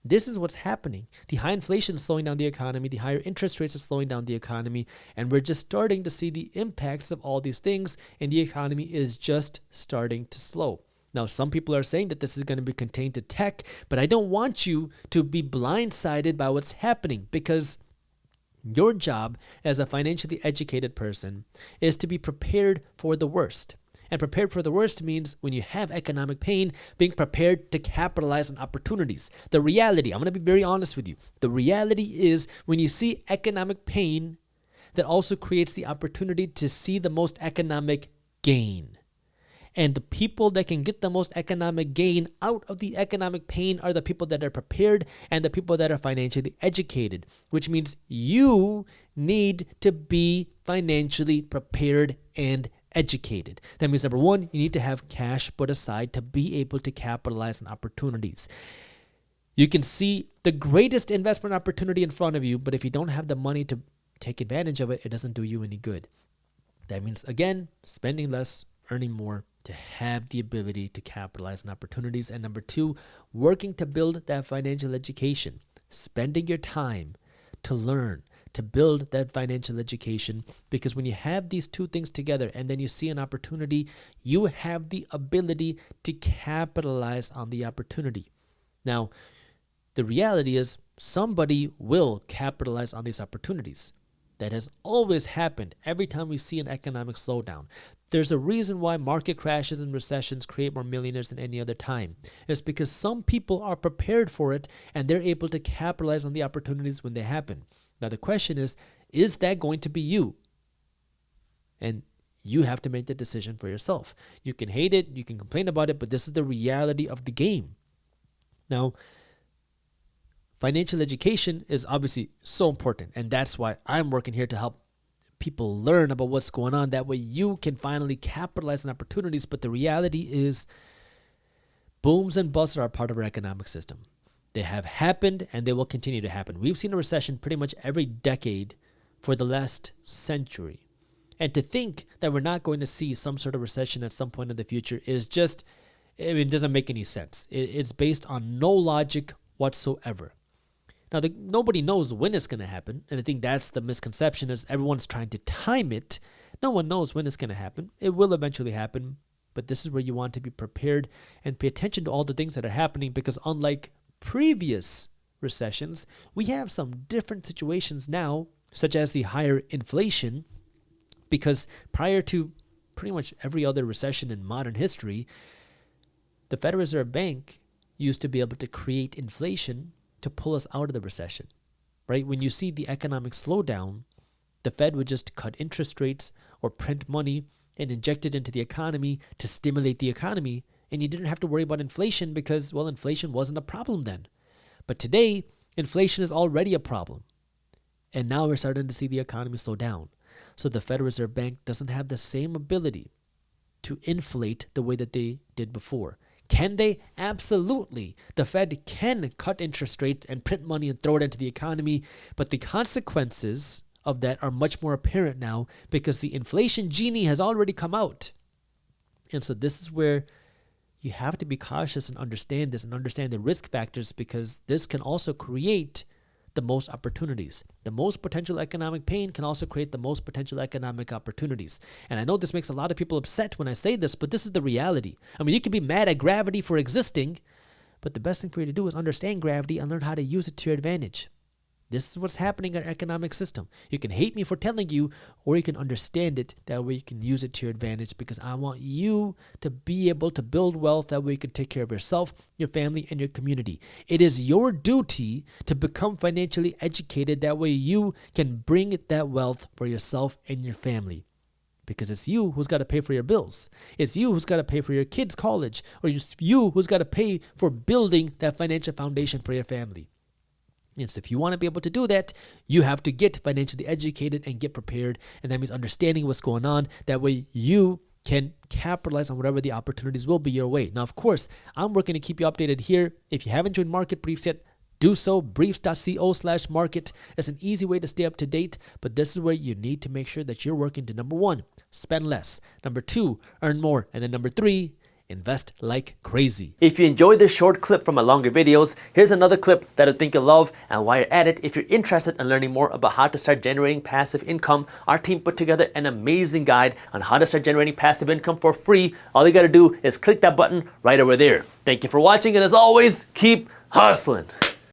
This is what's happening. The high inflation is slowing down the economy. The higher interest rates are slowing down the economy. And we're just starting to see the impacts of all these things. And the economy is just starting to slow. Now, some people are saying that this is going to be contained to tech, but I don't want you to be blindsided by what's happening, because your job as a financially educated person is to be prepared for the worst. And prepared for the worst means when you have economic pain, being prepared to capitalize on opportunities. The reality, I'm going to be very honest with you. The reality is when you see economic pain, that also creates the opportunity to see the most economic gain. And the people that can get the most economic gain out of the economic pain are the people that are prepared and the people that are financially educated, which means you need to be financially prepared and educated. That means, number one, you need to have cash put aside to be able to capitalize on opportunities. You can see the greatest investment opportunity in front of you, but if you don't have the money to take advantage of it, it doesn't do you any good. That means, again, spending less, earning more, to have the ability to capitalize on opportunities. And number two, working to build that financial education, spending your time to learn, to build that financial education, because when you have these two things together and then you see an opportunity, you have the ability to capitalize on the opportunity. Now, the reality is somebody will capitalize on these opportunities. That has always happened every time we see an economic slowdown. There's a reason why market crashes and recessions create more millionaires than any other time. It's because some people are prepared for it and they're able to capitalize on the opportunities when they happen. Now the question is that going to be you? And you have to make the decision for yourself. You can hate it, you can complain about it, but this is the reality of the game. Now, financial education is obviously so important, and that's why I'm working here to help people learn about what's going on. That way you can finally capitalize on opportunities. But the reality is booms and busts are a part of our economic system. They have happened and they will continue to happen. We've seen a recession pretty much every decade for the last century. And to think that we're not going to see some sort of recession at some point in the future is just, it doesn't make any sense. It's based on no logic whatsoever. Now, nobody knows when it's going to happen, and I think that's the misconception, is everyone's trying to time it. No one knows when it's going to happen. It will eventually happen, but this is where you want to be prepared and pay attention to all the things that are happening, because unlike previous recessions, we have some different situations now, such as the higher inflation, because prior to pretty much every other recession in modern history, the Federal Reserve Bank used to be able to create inflation to pull us out of the recession, right? When you see the economic slowdown, the Fed would just cut interest rates or print money and inject it into the economy to stimulate the economy, and you didn't have to worry about inflation because, well, inflation wasn't a problem then. But today, inflation is already a problem, and now we're starting to see the economy slow down. So the Federal Reserve Bank doesn't have the same ability to inflate the way that they did before. Can they? Absolutely. The Fed can cut interest rates and print money and throw it into the economy, but the consequences of that are much more apparent now because the inflation genie has already come out. And so this is where you have to be cautious and understand this and understand the risk factors, because this can also create the most opportunities. The most potential economic pain can also create the most potential economic opportunities. And I know this makes a lot of people upset when I say this, but this is the reality. I mean, you can be mad at gravity for existing, but the best thing for you to do is understand gravity and learn how to use it to your advantage. This is what's happening in our economic system. You can hate me for telling you, or you can understand it. That way you can use it to your advantage, because I want you to be able to build wealth. That way you can take care of yourself, your family, and your community. It is your duty to become financially educated. That way you can bring that wealth for yourself and your family. Because it's you who's got to pay for your bills. It's you who's got to pay for your kids' college, or it's you who's got to pay for building that financial foundation for your family. And so if you want to be able to do that, you have to get financially educated and get prepared. And that means understanding what's going on. That way you can capitalize on whatever the opportunities will be your way. Now, of course, I'm working to keep you updated here. If you haven't joined Market Briefs yet, do so. Briefs.co/market. It's an easy way to stay up to date. But this is where you need to make sure that you're working to, number one, spend less. Number two, earn more. And then number three, invest like crazy. If you enjoyed this short clip from my longer videos, here's another clip that I think you'll love. And while you're at it, if you're interested in learning more about how to start generating passive income, our team put together an amazing guide on how to start generating passive income for free. All you gotta do is click that button right over there. Thank you for watching, and as always, keep hustling.